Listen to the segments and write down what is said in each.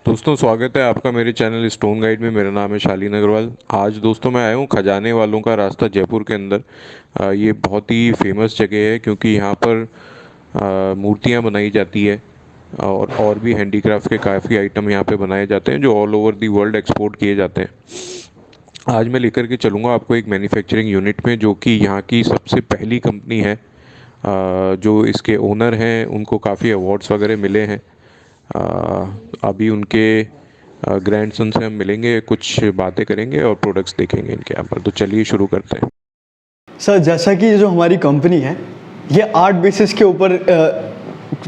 दोस्तों स्वागत है आपका मेरे चैनल स्टोन गाइड में। मेरा नाम है शालीन अग्रवाल। आज दोस्तों मैं आया हूँ खजाने वालों का रास्ता जयपुर के अंदर। ये बहुत ही फेमस जगह है क्योंकि यहाँ पर मूर्तियाँ बनाई जाती है और भी हैंडीक्राफ्ट के काफ़ी आइटम यहाँ पे बनाए जाते हैं जो all over the world export किए जाते हैं। आज मैं लेकर के चलूँगा आपको एक मैन्युफैक्चरिंग यूनिट में, जो कि यहाँ की सबसे पहली कंपनी है। जो इसके ओनर हैं उनको काफ़ी अवार्ड्स वगैरह मिले हैं। अभी उनके ग्रैंडसन से हम मिलेंगे, कुछ बातें करेंगे और प्रोडक्ट्स देखेंगे इनके यहाँ पर। तो चलिए शुरू करते हैं। सर, जैसा कि जो हमारी कंपनी है ये आर्ट बेसिस के ऊपर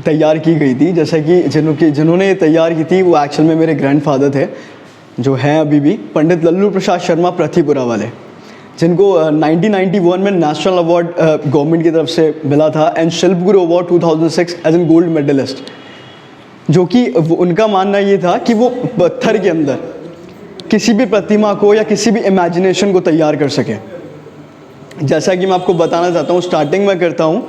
तैयार की गई थी। जैसा कि जिन्होंने ये तैयार की थी वो एक्चुअल में मेरे ग्रैंडफादर थे, जो हैं अभी भी, पंडित लल्लू प्रसाद शर्मा पृथ्वीपुरा वाले, जिनको 1991 में नेशनल अवार्ड गवर्नमेंट की तरफ से मिला था and Shilp Guru award 2006 as an gold medalist. जो कि उनका मानना ये था कि वो पत्थर के अंदर किसी भी प्रतिमा को या किसी भी इमेजिनेशन को तैयार कर सके। जैसा कि मैं आपको बताना चाहता हूँ, स्टार्टिंग में करता हूँ,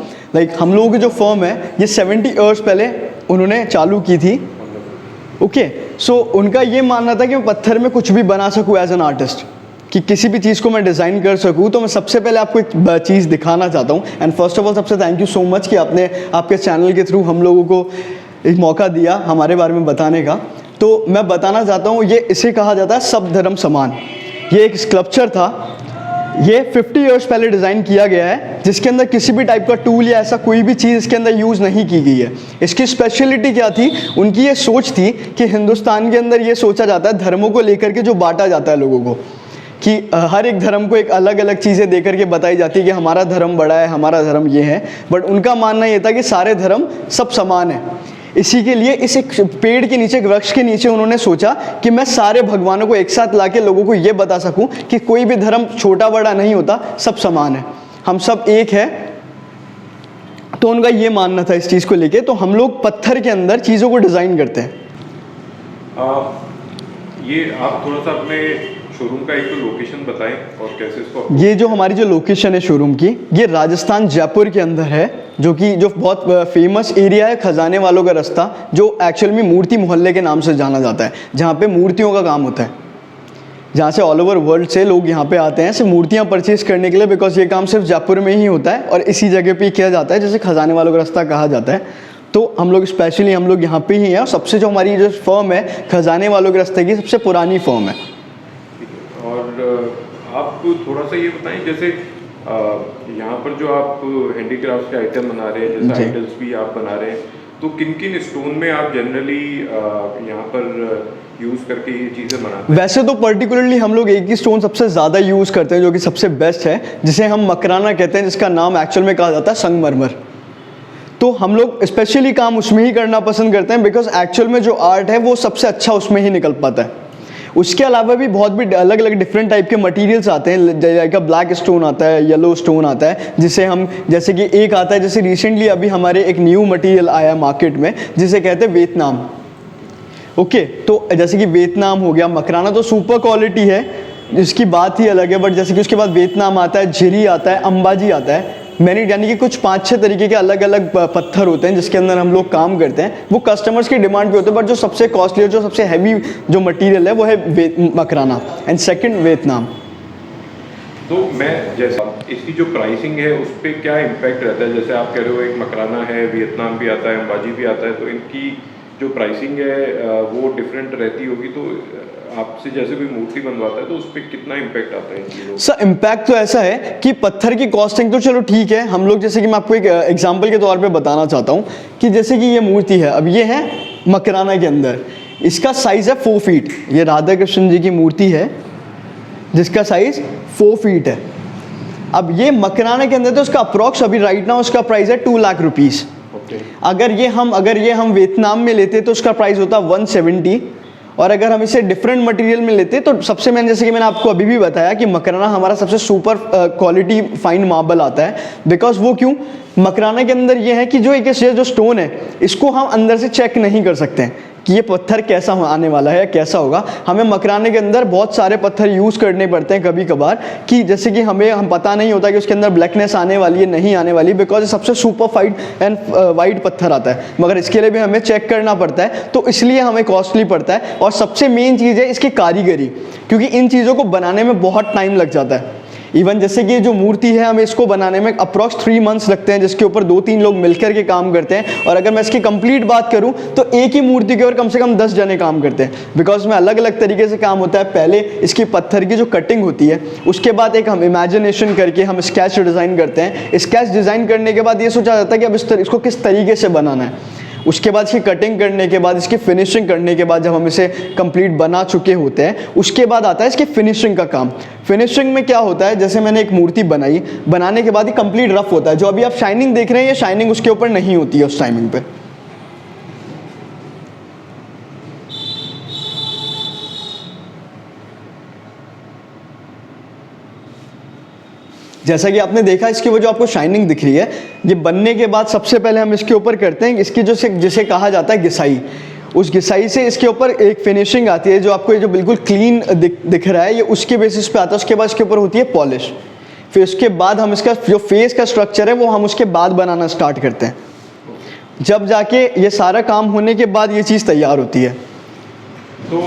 हम लोगों की जो फर्म है ये 70 ईयर्स पहले उन्होंने चालू की थी। ओके, सो उनका ये मानना था कि मैं पत्थर में कुछ भी बना सकूँ एज एन आर्टिस्ट, कि किसी भी चीज़ को मैं डिज़ाइन कर सकूँ। तो मैं सबसे पहले आपको एक चीज़ दिखाना चाहता हूँ। एंड फर्स्ट ऑफ ऑल सबसे थैंक यू सो मच कि आपने आपके चैनल के थ्रू हम लोगों को एक मौका दिया हमारे बारे में बताने का। तो मैं बताना चाहता हूँ, ये इसे कहा जाता है सब धर्म समान। ये एक स्कल्पचर था, ये 50 ईयर्स पहले डिज़ाइन किया गया है, जिसके अंदर किसी भी टाइप का टूल या ऐसा कोई भी चीज़ इसके अंदर यूज़ नहीं की गई है। इसकी स्पेशलिटी क्या थी? उनकी ये सोच थी कि हिंदुस्तान के अंदर ये सोचा जाता है धर्मों को लेकर के जो बांटा जाता है लोगों को, कि हर एक धर्म को एक अलग अलग चीज़ें दे करके बताई जाती है कि हमारा धर्म बड़ा है, हमारा धर्म ये है। बट उनका मानना ये था कि सारे धर्म सब समान है। इसी के लिए इस एक पेड़ के नीचे, एक वृक्ष के नीचे उन्होंने सोचा कि मैं सारे भगवानों को एक साथ लाके लोगों को ये बता सकूं कि कोई भी धर्म छोटा बड़ा नहीं होता, सब समान है, हम सब एक है। तो उनका ये मानना था इस चीज़ को लेके। तो हम लोग पत्थर के अंदर चीज़ों को डिज़ाइन करते हैं। ये आप थोड़ा सा अपने शोरूम का एक तो लोकेशन बताएं और कैसे इसको। ये जो हमारी जो लोकेशन है शोरूम की, ये राजस्थान जयपुर के अंदर है, जो बहुत फेमस एरिया है, खजाने वालों का रास्ता, जो एक्चुअल में मूर्ति मोहल्ले के नाम से जाना जाता है, जहाँ पे मूर्तियों का काम होता है, जहाँ से ऑल ओवर वर्ल्ड से लोग यहाँ पे आते हैं सिर्फ मूर्तियाँ परचेज करने के लिए, बिकॉज ये काम सिर्फ जयपुर में ही होता है और इसी जगह पे किया जाता है, जैसे खजाने वालों का रास्ता कहा जाता है। तो हम लोग स्पेशली हम लोग यहाँ पे ही हैं, और सबसे जो हमारी जो फर्म है खजाने वालों के रास्ते की सबसे पुरानी फर्म है। और आप थोड़ा सा ये बताएं, जैसे यहाँ पर जो आप हैंडीक्राफ्ट के आइटम बना रहे हैं, जैसे आइडल्स भी आप बना रहे हैं, तो किन किन स्टोन में आप जनरली यहाँ पर यूज़ करके ये चीज़ें बनाते हैं? वैसे तो पर्टिकुलरली हम लोग एक ही स्टोन सबसे ज़्यादा यूज़ करते हैं, जो कि सबसे बेस्ट है, जिसे हम मकराना कहते हैं, जिसका नाम एक्चुअल में कहा जाता है संगमरमर। तो हम लोग स्पेशली काम उसमें ही करना पसंद करते हैं, बिकॉज एक्चुअल में जो आर्ट है वो सबसे अच्छा उसमें ही निकल पाता है। उसके अलावा भी बहुत भी अलग अलग डिफरेंट टाइप के मटेरियल्स आते हैं, जैसे ब्लैक स्टोन आता है, येलो स्टोन आता है, जिसे हम, जैसे कि एक आता है, जैसे रिसेंटली अभी हमारे एक न्यू मटेरियल आया मार्केट में जिसे कहते हैं वियतनाम। ओके, तो जैसे कि वियतनाम हो गया, मकराना तो सुपर क्वालिटी है, इसकी बात ही अलग है। बट जैसे कि उसके बाद वियतनाम आता है, झिरी आता है, अंबाजी आता है, यानी कि कुछ 5-6 तरीके के अलग अलग पत्थर होते हैं जिसके अंदर हम लोग काम करते हैं। वो कस्टमर्स की डिमांड पे होते हैं, बट जो सबसे कॉस्टली और जो सबसे हैवी जो मटेरियल है वो है मकराना एंड सेकंड वियतनाम। तो मैं जैसा इसकी जो प्राइसिंग है उस पर क्या इम्पैक्ट रहता है? जैसे आप कह रहे हो एक मकराना है, वियतनाम भी आता है, अंबाजी भी आता है, तो इनकी जो प्राइसिंग है वो डिफरेंट रहती होगी। तो आपसे जैसे कोई मूर्ति बनवाता है तो उस पर कितना इम्पैक्ट आता है इन चीज़ों? सर, इम्पैक्ट तो ऐसा है कि पत्थर की कॉस्टिंग तो चलो ठीक है, हम लोग जैसे कि मैं आपको एक एग्जांपल के तौर पे बताना चाहता हूँ कि जैसे कि ये मूर्ति है, अब ये है मकराना के अंदर, इसका साइज़ है 4 फीट। ये राधा कृष्ण जी की मूर्ति है जिसका साइज़ 4 फीट है। अब ये मकराना के अंदर तो उसका अप्रॉक्स अभी राइट नाउ उसका प्राइस है 2 लाख रुपीज़। अगर ये हम वियतनाम में लेते तो उसका प्राइस होता 170, और अगर हम इसे डिफरेंट मटेरियल में लेते तो सबसे मैंने, जैसे कि मैंने आपको अभी भी बताया कि मकराना हमारा सबसे सुपर क्वालिटी फाइन मार्बल आता है। बिकॉज वो क्यों मकराना के अंदर ये है कि जो एक जो स्टोन है इसको हम अंदर से चेक नहीं कर सकते हैं कि ये पत्थर कैसा आने वाला है या कैसा होगा। हमें मकराने के अंदर बहुत सारे पत्थर यूज़ करने पड़ते हैं कभी कभार, कि जैसे कि हम पता नहीं होता कि उसके अंदर ब्लैकनेस आने वाली है नहीं आने वाली, बिकॉज सबसे सुपर फाइड एंड वाइट पत्थर आता है, मगर इसके लिए भी हमें चेक करना पड़ता है, तो इसलिए हमें कॉस्टली पड़ता है। और सबसे मेन चीज़ है इसकी कारीगरी, क्योंकि इन चीज़ों को बनाने में बहुत टाइम लग जाता है। इवन जैसे कि जो मूर्ति है हमें इसको बनाने में अप्रॉक्स 3 मंथ्स लगते हैं, जिसके ऊपर 2-3 लोग मिलकर के काम करते हैं। और अगर मैं इसकी कंप्लीट बात करूं तो एक ही मूर्ति के ऊपर कम से कम 10 जने काम करते हैं, बिकॉज में अलग अलग तरीके से काम होता है। पहले इसकी पत्थर की जो कटिंग होती है, उसके बाद एक हम इमेजिनेशन करके हम स्केच डिज़ाइन करते हैं। स्केच डिज़ाइन करने के बाद ये सोचा जाता है कि अब इसको किस तरीके से बनाना है। उसके बाद इसकी कटिंग करने के बाद, इसकी फिनिशिंग करने के बाद, जब हम इसे कंप्लीट बना चुके होते हैं, उसके बाद आता है इसकी फिनिशिंग का काम। फिनिशिंग में क्या होता है, जैसे मैंने एक मूर्ति बनाई, बनाने के बाद ये कंप्लीट रफ होता है। जो अभी आप शाइनिंग देख रहे हैं, ये शाइनिंग उसके ऊपर नहीं होती है उस टाइमिंग पे। जैसा कि आपने देखा, इसकी वो जो आपको शाइनिंग दिख रही है, ये बनने के बाद सबसे पहले हम इसके ऊपर करते हैं इसकी जिसे कहा जाता है घिसाई। उस घिसाई से इसके ऊपर एक फिनिशिंग आती है, जो आपको ये जो बिल्कुल क्लीन दिख रहा है, ये उसके बेसिस पे आता है। उसके बाद इसके ऊपर होती है पॉलिश। फिर उसके बाद हम इसका जो फेस का स्ट्रक्चर है वो हम उसके बाद बनाना स्टार्ट करते हैं, जब जाके ये सारा काम होने के बाद ये चीज़ तैयार होती है। तो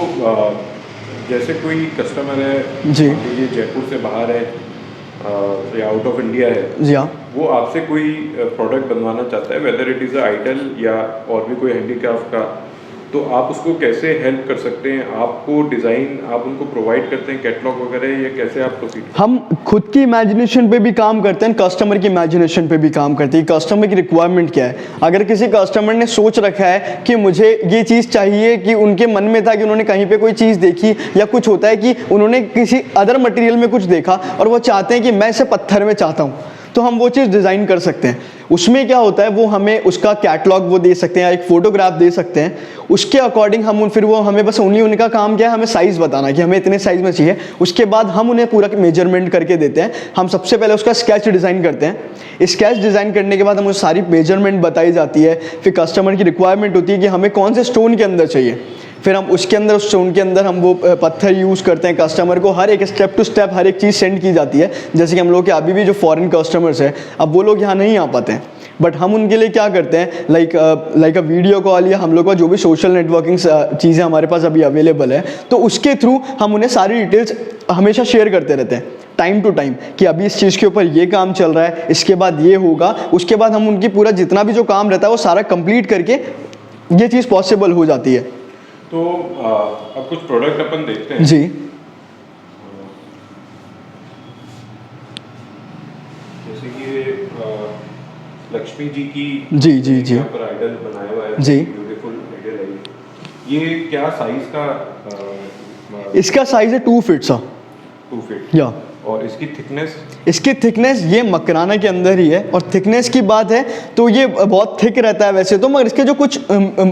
जैसे कोई कस्टमर है जी, ये जयपुर से बाहर है या आउट ऑफ इंडिया है, जी हाँ, वो आपसे कोई प्रोडक्ट बनवाना चाहता है, whether it is a idol या और भी कोई हैंडीक्राफ्ट का, तो आप उसको कैसे हेल्प कर सकते हैं? आपको डिज़ाइन आप उनको प्रोवाइड करते हैं, कैटलॉग वगैरह, या कैसे आप प्रोसीड? हम खुद की इमेजिनेशन पे भी काम करते हैं, कस्टमर की इमेजिनेशन पे भी काम करते हैं। कस्टमर की रिक्वायरमेंट क्या है? अगर किसी कस्टमर ने सोच रखा है कि मुझे ये चीज़ चाहिए, कि उनके मन में था कि उन्होंने कहीं पे कोई चीज़ देखी, या कुछ होता है कि उन्होंने किसी अदर मटेरियल में कुछ देखा और वो चाहते हैं कि मैं इसे पत्थर में चाहता हूँ, तो हम वो चीज़ डिज़ाइन कर सकते हैं। उसमें क्या होता है, वो हमें उसका कैटलॉग वो दे सकते हैं या एक फ़ोटोग्राफ दे सकते हैं। उसके अकॉर्डिंग हम फिर वो हमें बस उनका काम क्या है, हमें साइज़ बताना कि हमें इतने साइज़ में चाहिए। उसके बाद हम उन्हें पूरा मेजरमेंट करके देते हैं। हम सबसे पहले उसका स्केच डिज़ाइन करते हैं। स्केच डिज़ाइन करने के बाद हमें सारी मेजरमेंट बताई जाती है। फिर कस्टमर की रिक्वायरमेंट होती है कि हमें कौन से स्टोन के अंदर चाहिए, फिर हम उसके अंदर उस स्टोन के अंदर हम वो पत्थर यूज़ करते हैं। कस्टमर को हर एक स्टेप टू स्टेप हर एक चीज़ सेंड की जाती है। जैसे कि हम लोग के अभी भी जो फॉरेन कस्टमर्स हैं, अब वो लोग यहाँ नहीं आ पाते हैं, बट हम उनके लिए क्या करते हैं, लाइक अ वीडियो कॉल, या हम लोग का जो भी सोशल नेटवर्किंग चीज़ें हमारे पास अभी अवेलेबल है, तो उसके थ्रू हम उन्हें सारी डिटेल्स हमेशा शेयर करते रहते हैं टाइम टू टाइम, कि अभी इस चीज़ के ऊपर ये काम चल रहा है, इसके बाद ये होगा। उसके बाद हम उनकी पूरा जितना भी जो काम रहता है वो सारा कंप्लीट करके ये चीज़ पॉसिबल हो जाती है। तो अब कुछ प्रोडक्ट अपन देखते हैं। जी, जैसे कि ये लक्ष्मी जी की जी यहाँ पर आइडल बनाया हुआ है, जी, ब्यूटीफुल आइडल है। ये क्या साइज का? इसका साइज है 2 फीट सा। 2 फीट। या और इसकी थिकनेस? इसकी थिकनेस ये मकराना के अंदर ही है। और थिकनेस की बात है तो ये बहुत थिक रहता है वैसे तो, मगर इसके जो कुछ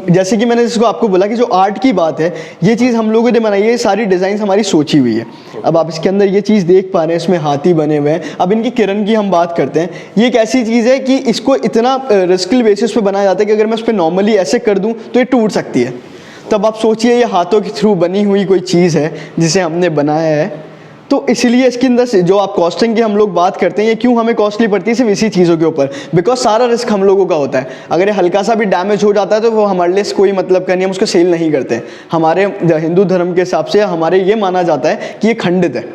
जैसे कि मैंने इसको आपको बोला कि जो आर्ट की बात है, ये चीज़ हम लोगों ने बनाई है, ये सारी डिज़ाइन हमारी सोची हुई है। अब आप इसके अंदर ये चीज़ देख पा रहे हैं, इसमें हाथी बने हुए हैं। अब इनकी किरण की हम बात करते हैं, ये एक ऐसी चीज़ है कि इसको इतना रिस्कल बेसिस पे बनाया जाता है कि अगर मैं उस पर नॉर्मली ऐसे कर दूँ तो ये टूट सकती है। तब आप सोचिए ये हाथों के थ्रू बनी हुई कोई चीज़ है जिसे हमने बनाया है, तो इसलिए इसके अंदर से जो आप कॉस्टिंग की हम लोग बात करते हैं, ये क्यों हमें कॉस्टली पड़ती है सिर्फ इसी चीज़ों के ऊपर, बिकॉज सारा रिस्क हम लोगों का होता है। अगर ये हल्का सा भी डैमेज हो जाता है तो वो हमारे लिए कोई मतलब का नहीं, हम उसको सेल नहीं करते हैं। हमारे हिंदू धर्म के हिसाब से हमारे ये माना जाता है कि ये खंडित है,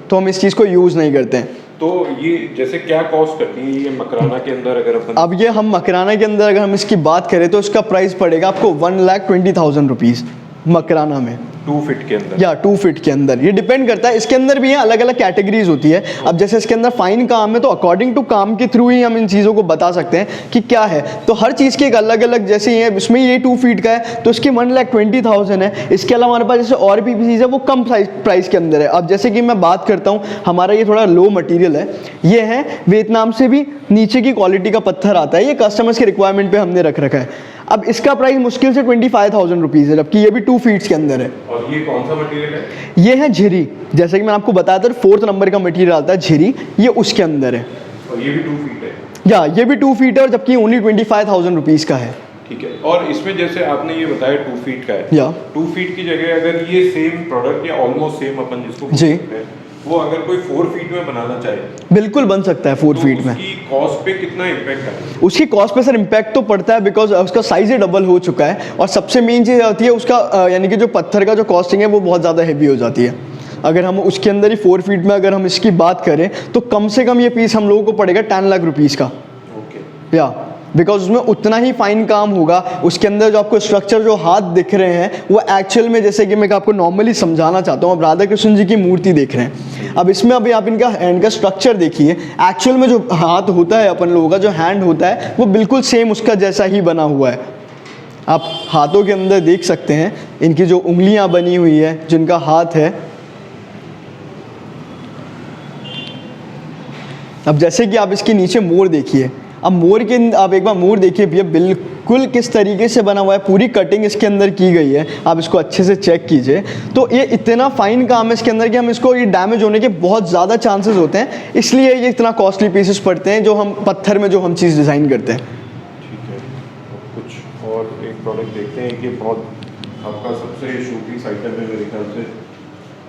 तो हम इस चीज़ को यूज़ नहीं करते हैं। तो ये जैसे क्या कॉस्ट करती है ये मकराना के अंदर? अगर अपन अब ये हम मकराना के अंदर अगर हम इसकी बात करें तो इसका प्राइस पड़ेगा आपको 1,20,000 रुपीज़ मकराना में। 2 फीट के अंदर? या 2 फीट के अंदर। ये डिपेंड करता है, इसके अंदर भी अलग अलग कैटेगरीज होती है। अब जैसे इसके अंदर फाइन काम है तो अकॉर्डिंग टू काम के थ्रू ही हम इन चीज़ों को बता सकते हैं कि क्या है। तो हर चीज़ की एक अलग अलग, जैसे ये इसमें ये 2 फीट का है तो इसकी 1,20,000 है। इसके अलावा हमारे पास जैसे और भी चीज़ है वो कम प्राइस के अंदर है। अब जैसे कि मैं बात करता हूँ, हमारा ये थोड़ा लो मटीरियल है, ये है वियतनाम से भी नीचे की क्वालिटी का पत्थर आता है, ये कस्टमर्स के रिक्वायरमेंट पर हमने रख रखा है। अब इसका प्राइस मुश्किल से 25,000 रुपीज़ है, जबकि ये भी 2 फीट्स के अंदर है। और ये कौन सा मटेरियल है? ये है झिरी, जैसे कि मैंने आपको बताया था 4th नंबर का मटेरियल आता है झिरी, ये उसके अंदर है। और ये भी 2 फीट है? या ये भी 2 फीट है और जबकि ओनली 25,000 रुपीज़ का है। ठीक है। और इसमें जैसे आपने ये बताया 2 फीट का है, या 2 फीट की जगह अगर ये सेम प्रोडक्ट या ऑलमोस्ट सेम अपन जिसको जी। बोलते हैं, वो अगर कोई 4 फीट में बनाना चाहे बिल्कुल बन सकता है 4 तो फीट में। उसकी कॉस्ट पे कितना इम्पैक्ट है? उसकी कॉस्ट पे सर इम्पैक्ट तो पड़ता है बिकॉज उसका साइज ही डबल हो चुका है, और सबसे मेन चीज़ होती है उसका यानी कि जो पत्थर का जो कॉस्टिंग है वो बहुत ज़्यादा हैवी हो जाती है। अगर हम उसके अंदर ही 4 फीट में अगर हम इसकी बात करें तो कम से कम ये पीस हम लोगों को पड़ेगा 10 लाख रुपीज़ का। ओके। या बिकॉज उसमें उतना ही फाइन काम होगा, उसके अंदर जो आपको स्ट्रक्चर जो हाथ दिख रहे हैं वो एक्चुअल में, जैसे कि मैं आपको नॉर्मली समझाना चाहता हूँ, अब राधा कृष्ण जी की मूर्ति देख रहे हैं, अब इसमें अभी आप इनका हैंड का स्ट्रक्चर देखिए, एक्चुअल में जो हाथ होता है अपन लोगों का जो हैंड होता है वो बिल्कुल सेम उसका जैसा ही बना हुआ है। आप हाथों के अंदर देख सकते हैं इनकी जो उंगलियां बनी हुई है, जिनका हाथ है। अब जैसे कि आप इसके नीचे मोर देखिए, अब मोर के आप एक बार मोर देखिए भैया, बिल्कुल किस तरीके से बना हुआ है, पूरी कटिंग इसके अंदर की गई है, आप इसको अच्छे से चेक कीजिए। तो ये इतना फाइन काम है इसके अंदर कि हम इसको ये डैमेज होने के बहुत ज़्यादा चांसेस होते हैं, इसलिए ये इतना कॉस्टली पीसेस पड़ते हैं जो हम पत्थर में जो हम चीज़ डिज़ाइन करते हैं। ठीक है। अब कुछ और एक प्रोडक्ट देखते हैं कि बहुत आपका सबसे शोपीस आइटम है मेरे ख्याल से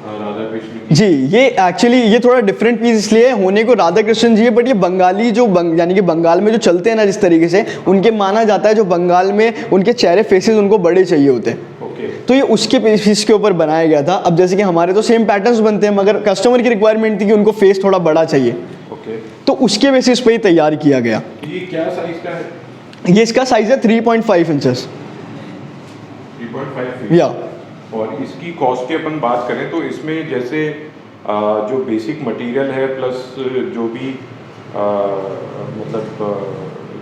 राधा कृष्ण की। जी, ये एक्चुअली ये थोड़ा डिफरेंट पीस इसलिए है, होने को राधा कृष्ण जी है, बट ये बंगाली जो यानी कि बंगाल में जो चलते हैं ना जिस तरीके से, उनके माना जाता है जो बंगाल में उनके चेहरे फेसेस उनको बड़े चाहिए होते हैं, ओके। तो ये उसके पीस के ऊपर बनाया गया था। अब जैसे कि हमारे तो सेम पैटर्न्स बनते हैं, मगर कस्टमर की रिक्वायरमेंट थी कि उनको फेस थोड़ा बड़ा चाहिए, ओके। तो उसके बेसिस पे ही तैयार किया गया। ये क्या साइज का है? ये इसका साइज है 3.5 इंचेस। 3.5 फीट। या और इसकी कॉस्ट की अपन बात करें तो इसमें जैसे जो बेसिक मटेरियल है प्लस जो भी मतलब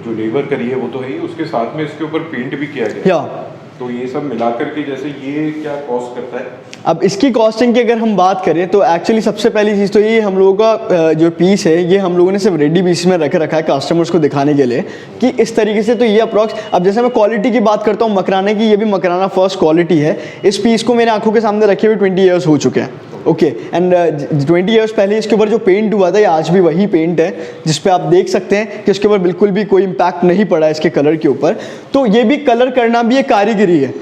जो लेबर करी है वो तो है ही, उसके साथ में इसके ऊपर पेंट भी किया गया है। या तो ये सब मिलाकर के जैसे ये क्या कॉस्ट करता है? अब इसकी कॉस्टिंग की अगर हम बात करें तो एक्चुअली सबसे पहली चीज़ तो ये हम लोगों का जो पीस है ये हम लोगों ने सिर्फ रेडी पीस में रख रखा है कस्टमर्स को दिखाने के लिए कि इस तरीके से। तो ये अप्रॉक्स, अब जैसे मैं क्वालिटी की बात करता हूँ मकराने की, ये भी मकराना फर्स्ट क्वालिटी है। इस पीस को मेरे आंखों के सामने रखे हुए 20 ईयर्स हो चुके हैं। ओके, एंड 20 ईयर्स पहले इसके ऊपर जो पेंट हुआ था ये आज भी वही पेंट है, जिस पे आप देख सकते हैं कि इसके ऊपर बिल्कुल भी कोई इम्पैक्ट नहीं पड़ा है इसके कलर के ऊपर। तो ये भी कलर करना भी एक कारीगरी है।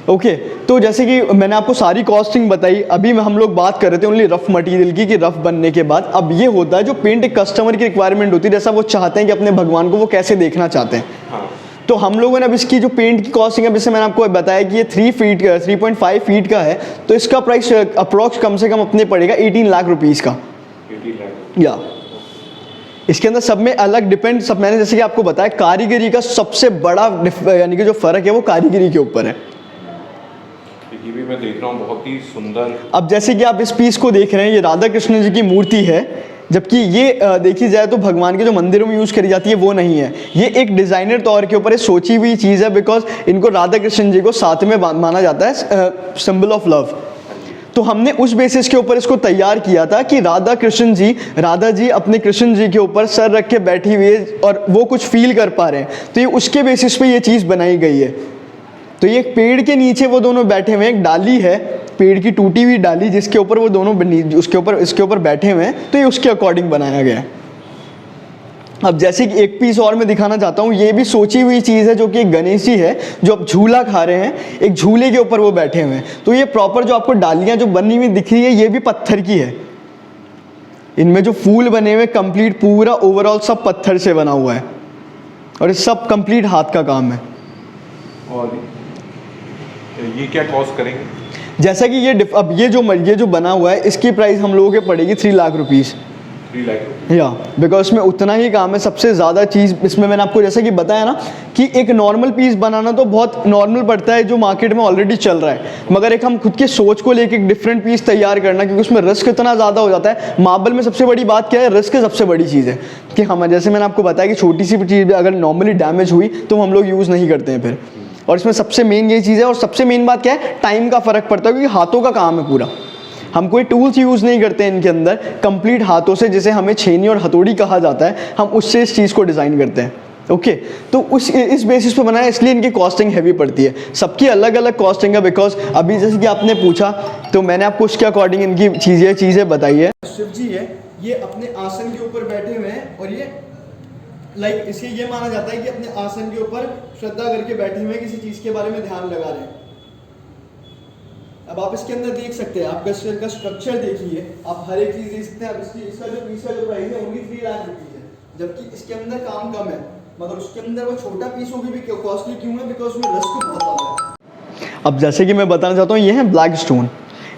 ओके, तो जैसे कि मैंने आपको सारी कॉस्टिंग बताई, अभी हम लोग बात कर रहे थे ओनली रफ मटेरियल की, कि रफ बनने के बाद अब ये होता है जो पेंट एक कस्टमर की रिक्वायरमेंट होती है, जैसा वो चाहते हैं कि अपने भगवान को वो कैसे देखना चाहते हैं। हाँ। तो हम लोगों ने अब इसकी जो पेंट की कॉस्टिंग है, जैसे मैंने आपको बताया कि ये 3.5 फीट का है, तो इसका प्राइस अप्रॉक्स कम से कम अपने पड़ेगा 18 लाख रुपीज़ का। 18 लाख। या इसके अंदर सब में अलग डिपेंड, सब मैंने जैसे कि आपको बताया कारीगरी का सबसे बड़ा यानी कि जो फ़र्क है वो कारीगरी के ऊपर है। ये भी मैं देख रहा हूँ बहुत ही सुंदर। अब जैसे कि आप इस पीस को देख रहे हैं, ये राधा कृष्ण जी की मूर्ति है, जबकि ये देखी जाए तो भगवान के जो मंदिरों में यूज़ करी जाती है वो नहीं है, ये एक डिज़ाइनर तौर के ऊपर सोची हुई चीज़ है, बिकॉज इनको राधा कृष्ण जी को साथ में माना जाता है सिंबल ऑफ लव। तो हमने उस बेसिस के ऊपर इसको तैयार किया था कि राधा जी अपने कृष्ण जी के ऊपर सर रख के बैठी हुई है और वो कुछ फील कर पा रहे हैं, तो ये उसके बेसिस पे ये चीज़ बनाई गई है। तो ये एक पेड़ के नीचे वो दोनों बैठे हुए हैं, एक डाली है पेड़ की टूटी हुई डाली जिसके ऊपर वो दोनों इसके ऊपर बैठे हुए हैं, तो ये उसके अकॉर्डिंग बनाया गया है। अब जैसे कि एक पीस और मैं दिखाना चाहता हूँ, ये भी सोची हुई चीज़ है, जो कि एक गणेश जी है जो अब झूला खा रहे हैं, एक झूले के ऊपर वो बैठे हुए हैं। तो ये प्रॉपर जो आपको डालियाँ जो बनी हुई दिख रही है ये भी पत्थर की है, इनमें जो फूल बने हुए कंप्लीट पूरा ओवरऑल सब पत्थर से बना हुआ है, और ये सब कंप्लीट हाथ का काम है। और ये क्या कॉस्ट करेंगे? जैसा कि अब ये जो बना हुआ है इसकी प्राइस हम लोगों के पड़ेगी 3 लाख रुपीज़। 3 लाख। या बिकॉज इसमें उतना ही काम है। सबसे ज़्यादा चीज़ इसमें मैंने आपको जैसा कि बताया ना कि एक नॉर्मल पीस बनाना तो बहुत नॉर्मल पड़ता है जो मार्केट में ऑलरेडी चल रहा है, मगर एक हम खुद की सोच को लेकर एक डिफरेंट पीस तैयार करना, क्योंकि उसमें रिस्क इतना ज़्यादा हो जाता है। मार्बल में सबसे बड़ी बात क्या है, रिस्क सबसे बड़ी चीज़ है कि हम, जैसे मैंने आपको बताया कि छोटी सी चीज़ अगर नॉर्मली डैमेज हुई तो हम लोग यूज़ नहीं करते हैं फिर। और इसमें सबसे मेन यही चीज़ है, और सबसे मेन बात क्या है, टाइम का फ़र्क पड़ता है, क्योंकि हाथों का काम है पूरा। हम कोई टूल्स यूज़ नहीं करते हैं इनके अंदर, कंप्लीट हाथों से, जिसे हमें छेनी और हथौड़ी कहा जाता है, हम उससे इस चीज़ को डिज़ाइन करते हैं। ओके, तो इस बेसिस पे बनाया, इसलिए इनकी कॉस्टिंग हैवी पड़ती है। सबकी अलग अलग कॉस्टिंग है, बिकॉज अभी जैसे कि आपने पूछा तो मैंने आपको उसके अकॉर्डिंग इनकी चीज़ें बताई है। शिव जी है, ये अपने आसन के ऊपर बैठे हुए हैं और ये लाइक इसे ये माना जाता है कि अपने आसन के ऊपर श्रद्धा करके बैठे हुए किसी चीज के बारे में ध्यान लगा रहे हैं। अब आप इसके अंदर देख सकते हैं, आप का स्ट्रक्चर देखिए, आप हर एक चीज देख सकते हैं। अब इसका जो पीस का जो प्राइस है ओनली 3 लाख रुपीज है, जबकि इसके अंदर काम कम है, मगर उसके अंदर वो छोटा पीस होगी भी कॉस्टली क्यों है? बिकॉज उसमें रिस्क बहुत ज़्यादा है। अब जैसे कि मैं बताना चाहता हूँ, ये है ब्लैक स्टोन,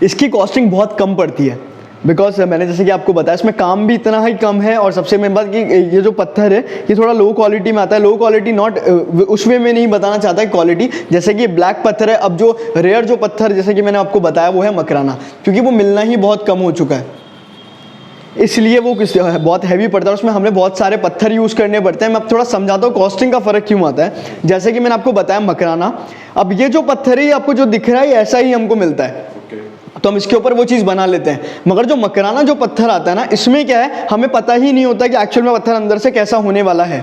इसकी कॉस्टिंग बहुत कम पड़ती है बिकॉज मैंने जैसे कि आपको बताया इसमें काम भी इतना ही कम है। और सबसे मेन बात कि ये जो पत्थर है ये थोड़ा लो क्वालिटी में आता है। लो क्वालिटी नॉट उस वे में नहीं बताना चाहता है क्वालिटी, जैसे कि ये ब्लैक पत्थर है। अब जो रेयर जो पत्थर जैसे कि मैंने आपको बताया वो है मकराना, क्योंकि वो मिलना ही बहुत कम हो चुका है, इसलिए वो बहुत हैवी पड़ता है, उसमें हमें बहुत सारे पत्थर यूज़ करने पड़ते हैं। मैं अब थोड़ा समझाता हूँ कॉस्टिंग का फ़र्क क्यों आता है। जैसे कि मैंने आपको बताया मकराना, अब ये जो पत्थर है ये आपको जो दिख रहा है ऐसा ही हमको मिलता है, तो हम इसके ऊपर वो चीज़ बना लेते हैं। मगर जो मकराना जो पत्थर आता है ना, इसमें क्या है, हमें पता ही नहीं होता कि एक्चुअल में पत्थर अंदर से कैसा होने वाला है।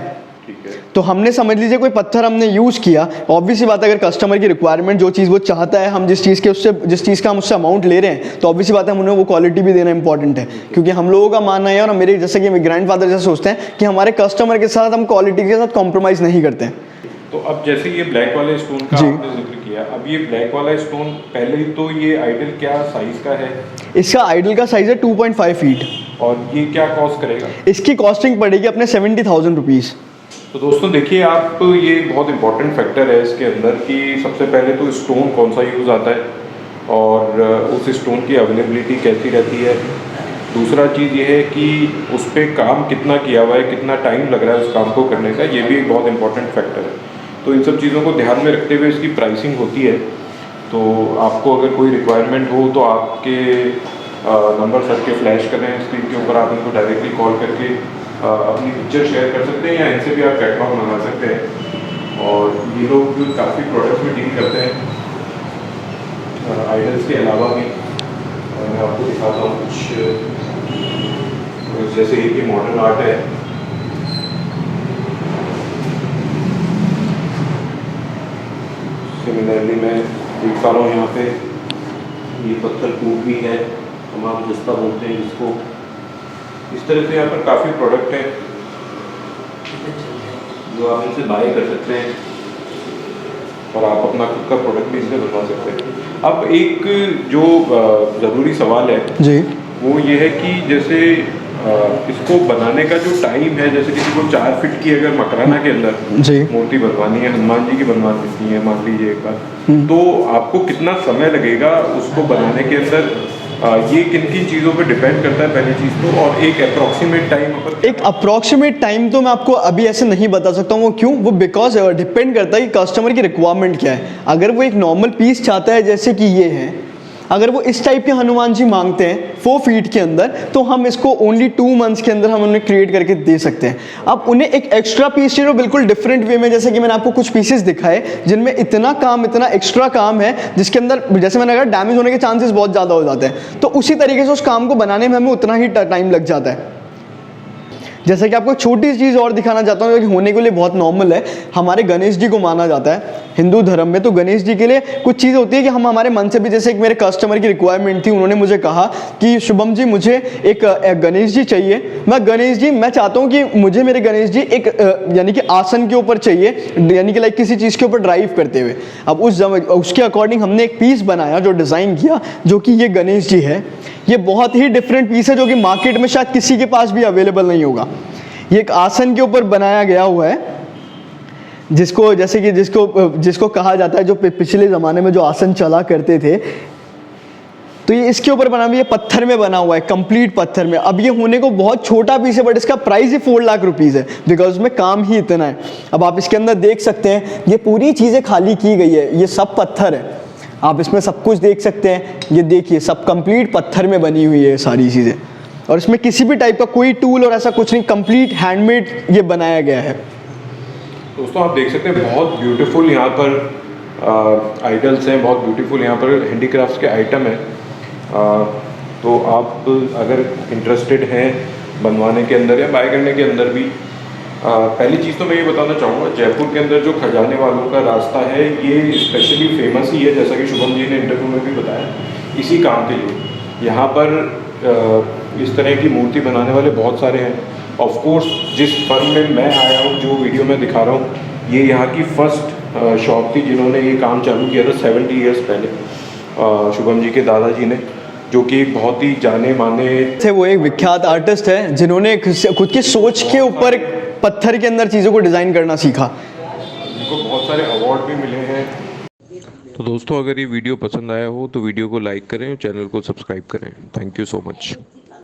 तो हमने समझ लीजिए कोई पत्थर हमने यूज़ किया, ऑब्वियस सी बात है अगर कस्टमर की रिक्वायरमेंट जो चीज़ वो चाहता है, हम जिस चीज़ का हम उससे अमाउंट ले रहे हैं, तो ऑब्वियस सी बात है उन्हें वो क्वालिटी भी देना इंपॉर्टेंट है। क्योंकि हम लोगों का मानना है, और मेरे जैसे कि मेरे ग्रैंडफादर जैसे सोचते हैं कि हमारे कस्टमर के साथ हम क्वालिटी के साथ कॉम्प्रोमाइज़ नहीं करते हैं। तो अब जैसे ये ब्लैक वाले स्टोन का आपने जिक्र किया, अब ये ब्लैक वाला स्टोन पहले तो ये आइडल क्या साइज का है? इसका आइडल का साइज है 2.5 फीट। और ये क्या कॉस्ट करेगा? इसकी कॉस्टिंग पड़ेगी अपने 70,000 रुपीज़। तो दोस्तों देखिए, आप ये बहुत इंपॉर्टेंट फैक्टर है इसके अंदर कि सबसे पहले तो स्टोन कौन सा यूज़ आता है और उस स्टोन की अवेलेबिलिटी कैसी रहती है। दूसरा चीज़ ये है कि उस पर काम कितना किया हुआ है, कितना टाइम लग रहा है उस काम को करने का, ये भी एक बहुत इंपॉर्टेंट फैक्टर है। तो इन सब चीज़ों को ध्यान में रखते हुए इसकी प्राइसिंग होती है। तो आपको अगर कोई रिक्वायरमेंट हो तो आपके नंबर सर के फ्लैश करें स्क्रीन के ऊपर, आप इनको डायरेक्टली कॉल करके अपनी पिक्चर शेयर कर सकते हैं या इनसे भी आप कैटलॉग मंगा सकते हैं। और ये लोग जो काफ़ी प्रोडक्ट्स में डील करते हैं आइडल्स के अलावा भी। मैं आपको दिखाता हूँ कुछ, जैसे ये मॉडर्न आर्ट है, सिमिलरली मैं देख पा रहा हूँ यहाँ पे ये पत्थर कूट भी है, तमाम जस्ता बोलते हैं जिसको। इस तरह से यहाँ पर काफ़ी प्रोडक्ट हैं जो आप इनसे बाय कर सकते हैं और आप अपना खुद का प्रोडक्ट भी इनसे बनवा सकते हैं। अब एक जो ज़रूरी सवाल है जी, वो ये है कि जैसे इसको बनाने का जो टाइम है, जैसे किसी को 4 फीट की अगर मकराना के अंदर जी मूर्ति बनवानी है, हनुमान जी की बनवानी है मान लीजिए एक बार, तो आपको कितना समय लगेगा उसको बनाने के अंदर? ये किन किन चीज़ों पे डिपेंड करता है पहली चीज़ तो, और एक अप्रॉक्सीमेट टाइम अपन? एक अप्रॉक्सीमेट टाइम तो मैं आपको अभी ऐसे नहीं बता सकता हूँ। वो क्यों? वो बिकॉज डिपेंड करता है कि कस्टमर की रिक्वायरमेंट क्या है। अगर वो एक नॉर्मल पीस चाहता है जैसे कि ये है, अगर वो इस टाइप के हनुमान जी मांगते हैं 4 फीट के अंदर, तो हम इसको ओनली 2 मंथ्स के अंदर हम उन्हें क्रिएट करके दे सकते हैं। अब उन्हें एक एक्स्ट्रा पीस चाहिए बिल्कुल डिफरेंट वे में, जैसे कि मैंने आपको कुछ पीसेस दिखाए जिनमें इतना काम, इतना एक्स्ट्रा काम है जिसके अंदर जैसे मैंने कहा डैमेज होने के चांसेस बहुत ज़्यादा हो जाते हैं। तो उसी तरीके से उस काम को बनाने में हमें उतना ही टाइम लग जाता है। जैसे कि आपको छोटी चीज़ और दिखाना चाहता हूँ जो कि होने के लिए बहुत नॉर्मल है। हमारे गणेश जी को माना जाता है हिंदू धर्म में, तो गणेश जी के लिए कुछ चीज़ होती है कि हम हमारे मन से भी, जैसे एक मेरे कस्टमर की रिक्वायरमेंट थी, उन्होंने मुझे कहा कि शुभम जी मुझे एक गणेश जी चाहिए। मैं चाहता हूँ कि मुझे मेरे गणेश जी एक यानी कि आसन के ऊपर चाहिए, यानी कि लाइक किसी चीज़ के ऊपर ड्राइव करते हुए। अब उसके अकॉर्डिंग हमने एक पीस बनाया, जो डिज़ाइन किया, जो कि ये गणेश जी है। ये बहुत ही डिफरेंट पीस है जो कि मार्केट में शायद किसी के पास भी अवेलेबल नहीं होगा। ये एक आसन के ऊपर बनाया गया हुआ है, जिसको जैसे कि जिसको कहा जाता है जो पिछले ज़माने में जो आसन चला करते थे, तो ये इसके ऊपर बना हुआ, ये पत्थर में बना हुआ है, कंप्लीट पत्थर में। अब ये होने को बहुत छोटा पीस है, बट इसका प्राइस ही 4 लाख रुपीज़ है, बिकॉज उसमें काम ही इतना है। अब आप इसके अंदर देख सकते हैं ये पूरी चीज़ें खाली की गई है, ये सब पत्थर है, आप इसमें सब कुछ देख सकते हैं। ये देखिए सब कंप्लीट पत्थर में बनी हुई है सारी चीज़ें, और इसमें किसी भी टाइप का कोई टूल और ऐसा कुछ नहीं, कंप्लीट हैंडमेड ये बनाया गया है। दोस्तों आप देख सकते हैं बहुत ब्यूटीफुल यहाँ पर आइडल्स हैं, बहुत ब्यूटीफुल यहाँ पर हैंडीक्राफ्ट्स के आइटम हैं। तो आप अगर इंटरेस्टेड हैं बनवाने के अंदर या बाय करने के अंदर भी, पहली चीज़ तो मैं ये बताना चाहूँगा, जयपुर के अंदर जो खजाने वालों का रास्ता है ये स्पेशली फेमस ही है, जैसा कि शुभम जी ने इंटरव्यू में भी बताया, इसी काम के लिए। यहाँ पर इस तरह की मूर्ति बनाने वाले बहुत सारे हैं ऑफ कोर्स जिस फर्म में मैं आया हूँ, जो वीडियो में दिखा रहा हूँ, ये यहाँ की फर्स्ट शॉप थी जिन्होंने ये काम चालू किया था 70 ईयर्स पहले, शुभम जी के दादाजी ने, जो कि एक बहुत ही जाने माने थे। वो एक विख्यात आर्टिस्ट है जिन्होंने खुद की सोच के ऊपर पत्थर के अंदर चीज़ों को डिज़ाइन करना सीखा। उनको बहुत सारे अवार्ड भी मिले हैं। तो दोस्तों, अगर ये वीडियो पसंद आया हो तो वीडियो को लाइक करें और चैनल को सब्सक्राइब करें। Thank you so much.